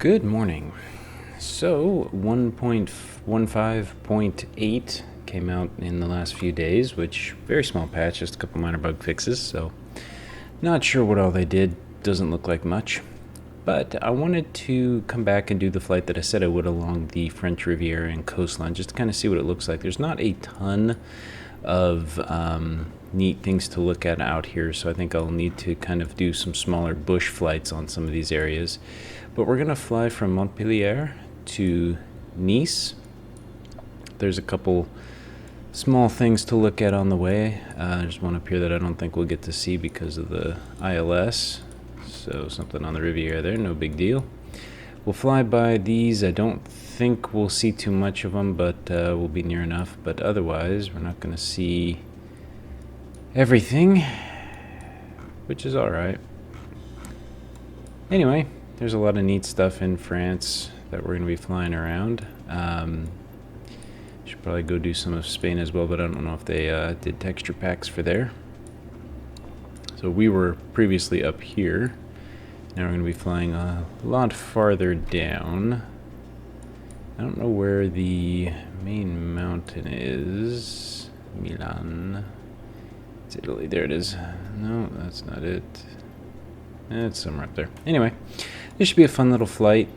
Good morning. So, 1.15.8 came out in the last few days, which very small patch, just a couple minor bug fixes. So, not sure what all they did. Doesn't look like much. But I wanted to come back and do the flight that I said I would along the French Riviera and coastline, just to kind of see what it looks like. There's not a ton of neat things to look at out here, so I think I'll need to kind of do some smaller bush flights on some of these areas. But we're going to fly from Montpellier to Nice. There's a couple small things to look at on the way. There's one up here that I don't think we'll get to see because of the ILS. So something on the Riviera there, no big deal. We'll fly by these. I don't think we'll see too much of them, but we'll be near enough. But otherwise, we're not going to see everything, which is all right. Anyway, there's a lot of neat stuff in France that we're going to be flying around. Should probably go do some of Spain as well, but I don't know if they did texture packs for there. So we were previously up here. Now we're going to be flying a lot farther down. I don't know where the main mountain is. Milan. It's Italy. There it is. No, that's not it. It's somewhere up there. Anyway, this should be a fun little flight.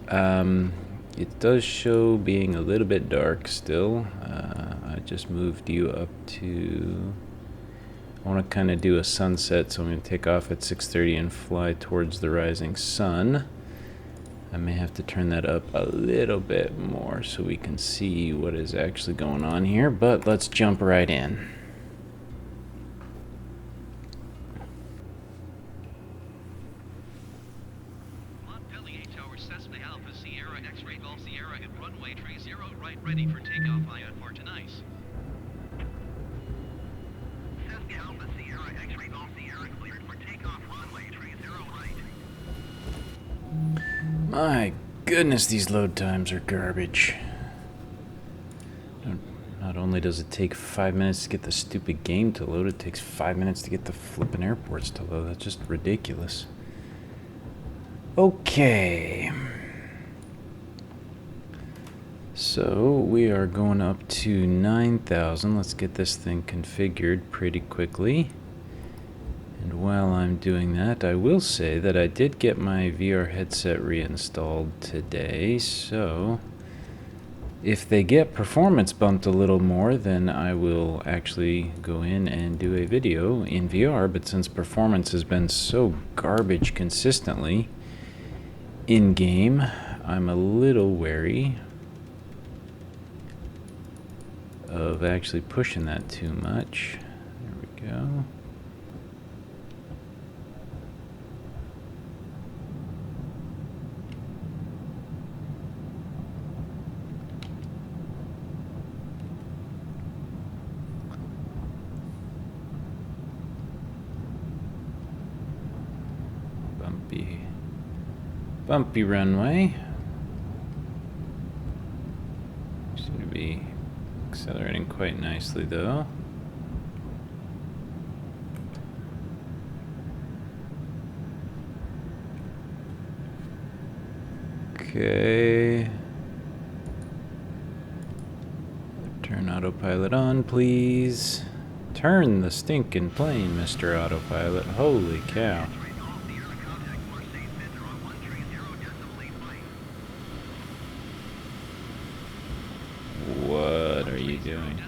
It does show being a little bit dark still. I just moved you up to... I want to kind of do a sunset, so I'm going to take off at 6:30 and fly towards the rising sun. I may have to turn that up a little bit more so we can see what is actually going on here, but let's jump right in. Montpellier Tower, Cessna Alpha Sierra X-Ray Golf Sierra and runway 30 right, ready for takeoff via Port Nice. Cessna Alpha Sierra X-Ray Golf Sierra cleared for takeoff runway 30 right. My goodness, these load times are garbage. Not only does it take 5 minutes to get the stupid game to load, it takes 5 minutes to get the flippin' airports to load. That's just ridiculous. Okay. So we are going up to 9,000. Let's get this thing configured pretty quickly. And while I'm doing that, I will say that I did get my VR headset reinstalled today, so if they get performance bumped a little more, then I will actually go in and do a video in VR, but since performance has been so garbage consistently in-game, I'm a little wary of actually pushing that too much. There we go. Bumpy runway. Seem to be accelerating quite nicely though. Okay. Turn autopilot on, please. Turn the stinking plane, Mr. Autopilot. Holy cow. What are you doing?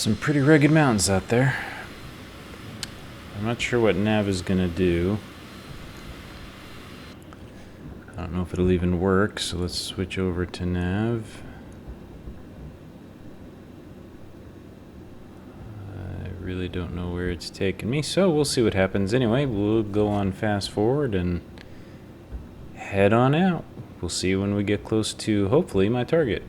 Some pretty rugged mountains out there. I'm not sure what nav is gonna do. I don't know if it'll even work, so let's switch over to nav. I really don't know where it's taking me, so we'll see what happens. Anyway, we'll go on fast forward and head on out. We'll see you when we get close to, hopefully, my target.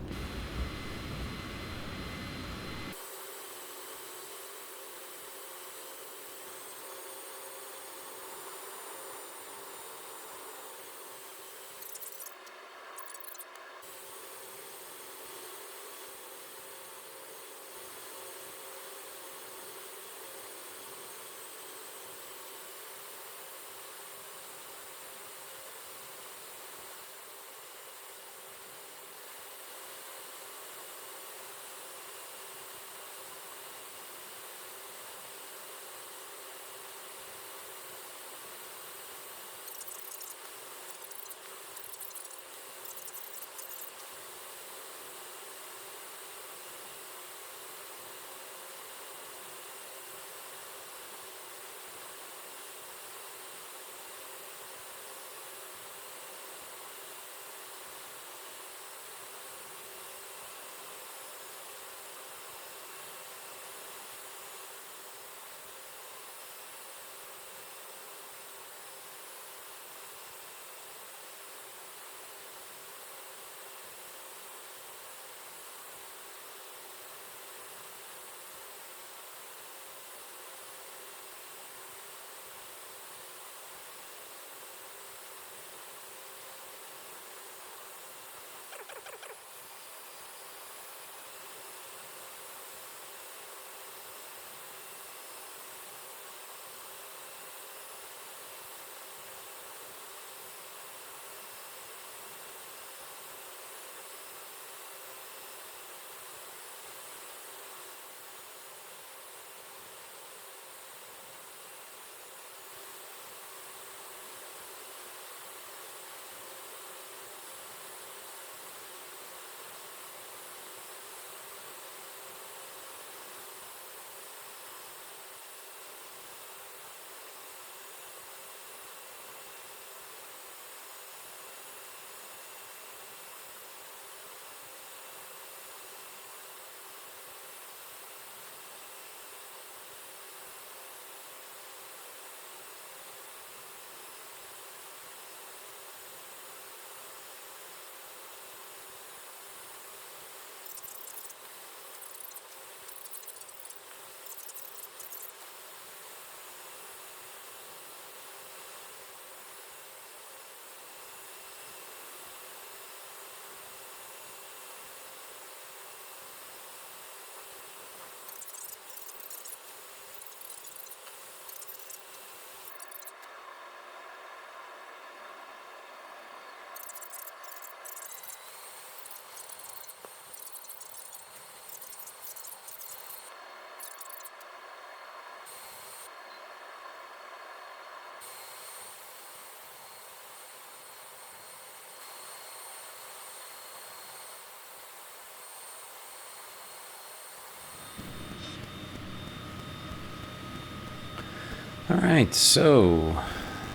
Alright, so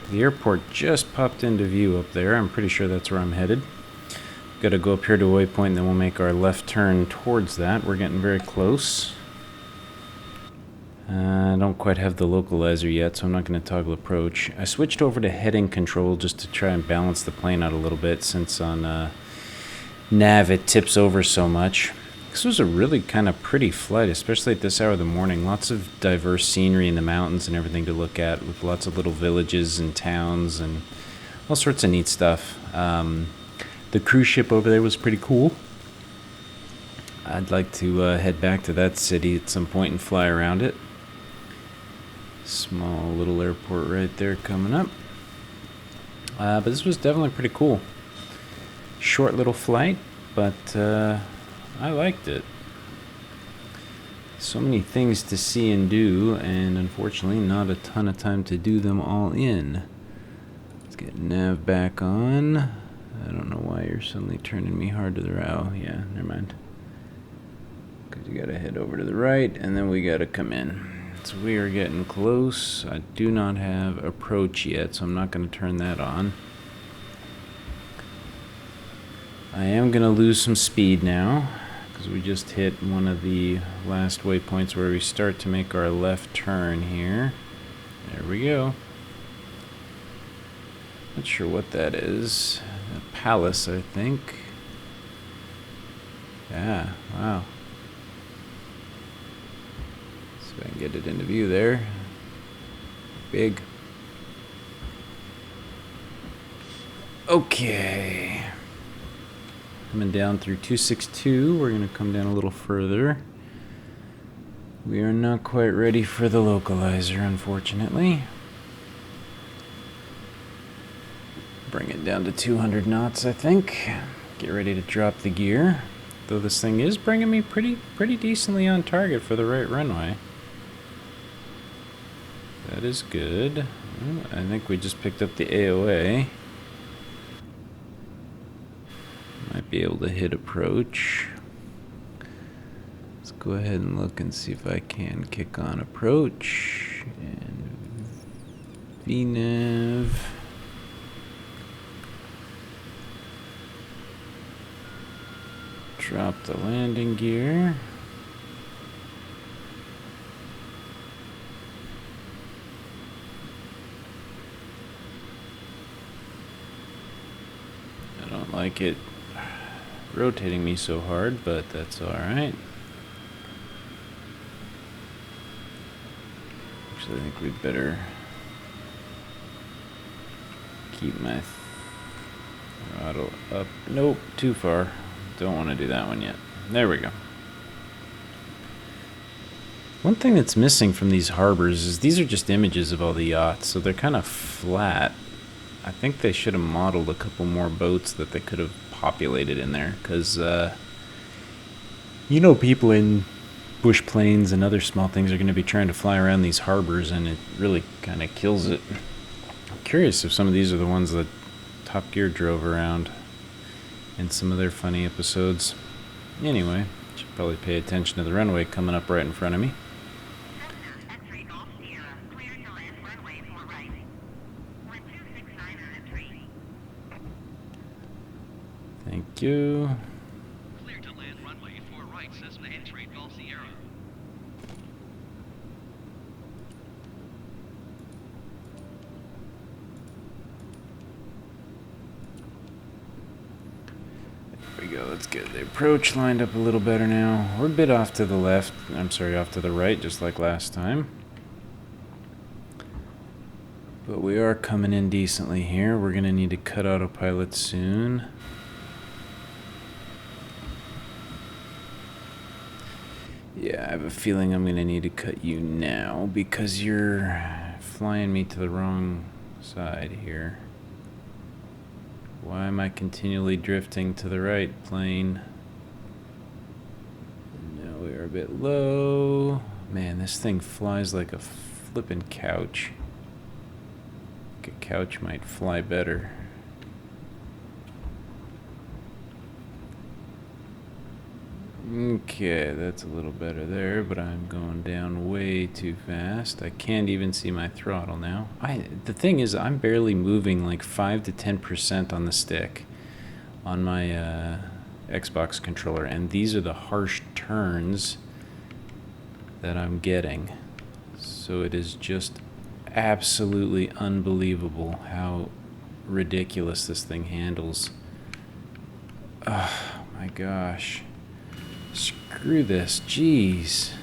the airport just popped into view up there. I'm pretty sure that's where I'm headed. Gotta go up here to a waypoint, and then we'll make our left turn towards that. We're getting very close. I don't quite have the localizer yet, so I'm not going to toggle approach. I switched over to heading control just to try and balance the plane out a little bit, since on nav it tips over so much. This was a really kind of pretty flight, especially at this hour of the morning. Lots of diverse scenery in the mountains and everything to look at, with lots of little villages and towns and all sorts of neat stuff. The cruise ship over there was pretty cool. I'd like to head back to that city at some point and fly around it. Small little airport right there coming up. But this was definitely pretty cool. Short little flight, but I liked it. So many things to see and do, and unfortunately not a ton of time to do them all in. Let's get nav back on. I don't know why you're suddenly turning me hard to the row. Yeah, never mind. because you gotta head over to the right, and then we gotta come in. So we are getting close. I do not have approach yet, so I'm not gonna turn that on. I am gonna lose some speed now, because we just hit one of the last waypoints where we start to make our left turn here. There we go. Not sure what that is. A palace, I think. Yeah, wow. See if I can get it into view there. Big. Okay. Coming down through 262. We're going to come down a little further. We are not quite ready for the localizer, unfortunately. Bring it down to 200 knots, I think. Get ready to drop the gear. Though this thing is bringing me pretty decently on target for the right runway. That is good. I think we just picked up the AOA. Might be able to hit approach. Let's go ahead and look and see if I can kick on approach. And VNav. Drop the landing gear. I don't like it rotating me so hard, but that's alright. Actually, I think we'd better keep my throttle up. Nope, too far. Don't want to do that one yet. There we go. One thing that's missing from these harbors is these are just images of all the yachts, so they're kind of flat. I think they should have modeled a couple more boats that they could have populated in there, because you know, people in bush planes and other small things are going to be trying to fly around these harbors, and it really kind of kills it. I'm curious if some of these are the ones that Top Gear drove around in some of their funny episodes. Anyway, should probably pay attention to the runway coming up right in front of me. Thank you. Clear to land runway 4 right, Cessna X-ray Golf Sierra. There we go. Let's get the approach lined up a little better now. We're a bit off to the left. I'm sorry, off to the right, just like last time. But we are coming in decently here. We're going to need to cut autopilot soon. Yeah, I have a feeling I'm going to need to cut you now because you're flying me to the wrong side here. Why am I continually drifting to the right plane? No, we are a bit low. Man, this thing flies like a flippin' couch. Like a couch might fly better. Okay, that's a little better there, but I'm going down way too fast. I can't even see my throttle now. The thing is, I'm barely moving like 5 to 10% on the stick on my Xbox controller, and these are the harsh turns that I'm getting. So it is just absolutely unbelievable how ridiculous this thing handles. Oh my gosh. Screw this, jeez.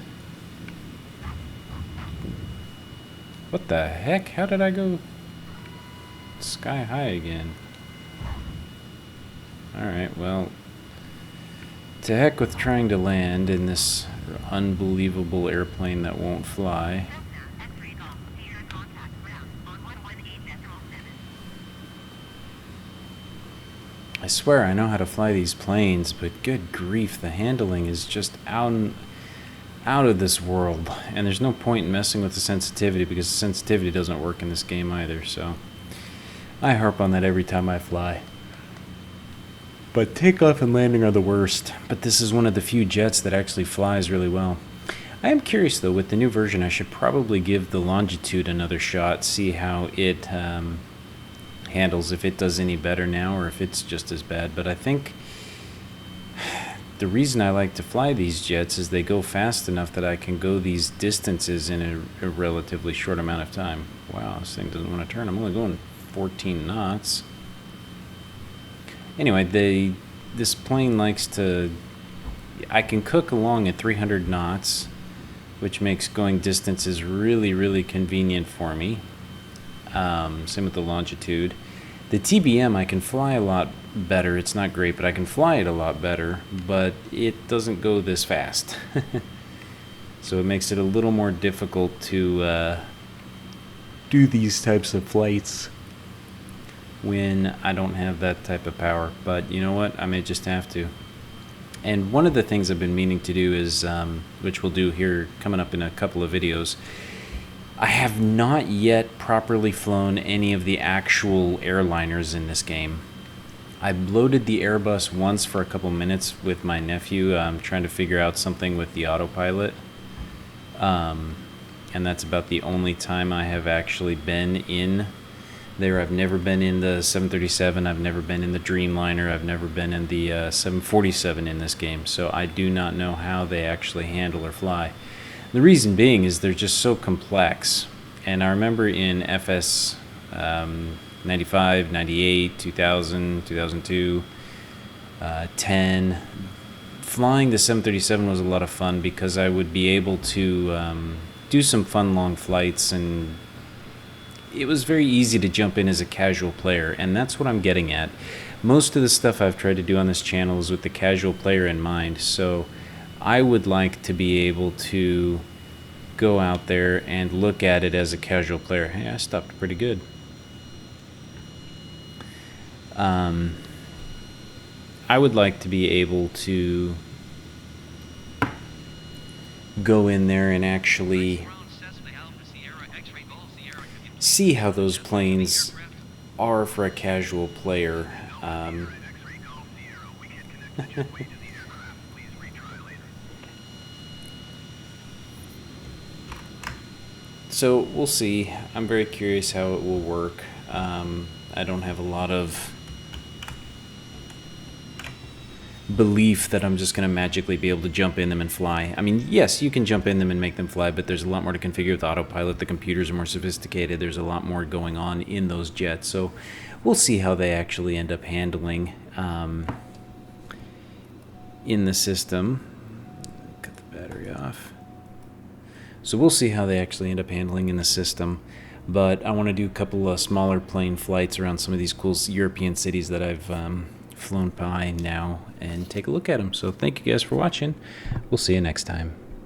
What the heck? How did I go sky high again? Alright, well, to heck with trying to land in this unbelievable airplane that won't fly. I swear I know how to fly these planes, but good grief, the handling is just out of this world. And there's no point in messing with the sensitivity because the sensitivity doesn't work in this game either, so I harp on that every time I fly. But takeoff and landing are the worst. But this is one of the few jets that actually flies really well. I am curious, though, with the new version, I should probably give the Longitude another shot, see how it handles, if it does any better now or if it's just as bad. But I think the reason I like to fly these jets is they go fast enough that I can go these distances in a relatively short amount of time. Wow, this thing doesn't want to turn. I'm only going 14 knots. Anyway, this plane likes to... I can cook along at 300 knots, which makes going distances really, really convenient for me. Same with the Longitude. The TBM, I can fly a lot better. It's not great, but I can fly it a lot better, but it doesn't go this fast. So it makes it a little more difficult to do these types of flights when I don't have that type of power. But you know what? I may just have to. And one of the things I've been meaning to do is, which we'll do here coming up in a couple of videos, I have not yet properly flown any of the actual airliners in this game. I loaded the Airbus once for a couple minutes with my nephew, trying to figure out something with the autopilot. And that's about the only time I have actually been in there. I've never been in the 737, I've never been in the Dreamliner, I've never been in the 747 in this game, so I do not know how they actually handle or fly. The reason being is they're just so complex, and I remember in FS 95, 98, 2000, 2002, 10, flying the 737 was a lot of fun because I would be able to do some fun long flights, and it was very easy to jump in as a casual player, and that's what I'm getting at. Most of the stuff I've tried to do on this channel is with the casual player in mind, so I would like to be able to go out there and look at it as a casual player. Hey, I stopped pretty good. I would like to be able to go in there and actually see how those planes are for a casual player. So we'll see. I'm very curious how it will work. I don't have a lot of belief that I'm just going to magically be able to jump in them and fly. I mean, yes, you can jump in them and make them fly, but there's a lot more to configure with autopilot. The computers are more sophisticated. There's a lot more going on in those jets. So we'll see how they actually end up handling in the system. Cut the battery off. So we'll see how they actually end up handling in the system. But I want to do a couple of smaller plane flights around some of these cool European cities that I've flown by now and take a look at them. So thank you guys for watching. We'll see you next time.